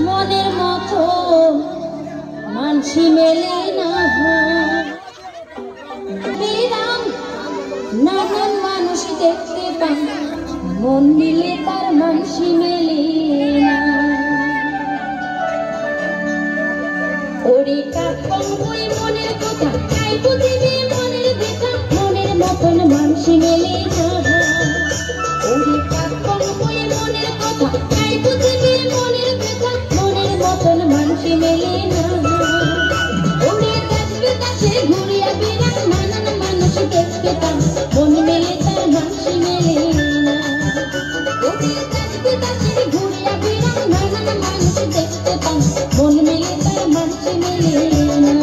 মনের মতো মানসি মেলে না বিরাম নানান মানুষ দেখতে পাই মন দিলে তার মানসি মেলে না ওরে কাপন ওই মনের কথা তাই বুঝিবি মনের ব্যথা মনের মতন মানসি মেলে না ওরে কাপন ওই মনের কথা তাই বুঝিবি মনের ব্যথা মনের মতন মানসি মেলে না ওরে দেখবে কাছে ঘুরিয়া বেড়ান নানান মানুষ দেখতে পান মন মেলে তার মানসি মেলে না ওরে দেখবে কাছে ঘুরিয়া বেড়ান নানান মানুষ দেখতে পান মন মেলে তার মানসি মেলে না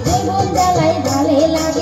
জীবন জ্বালায় ভালে লাগে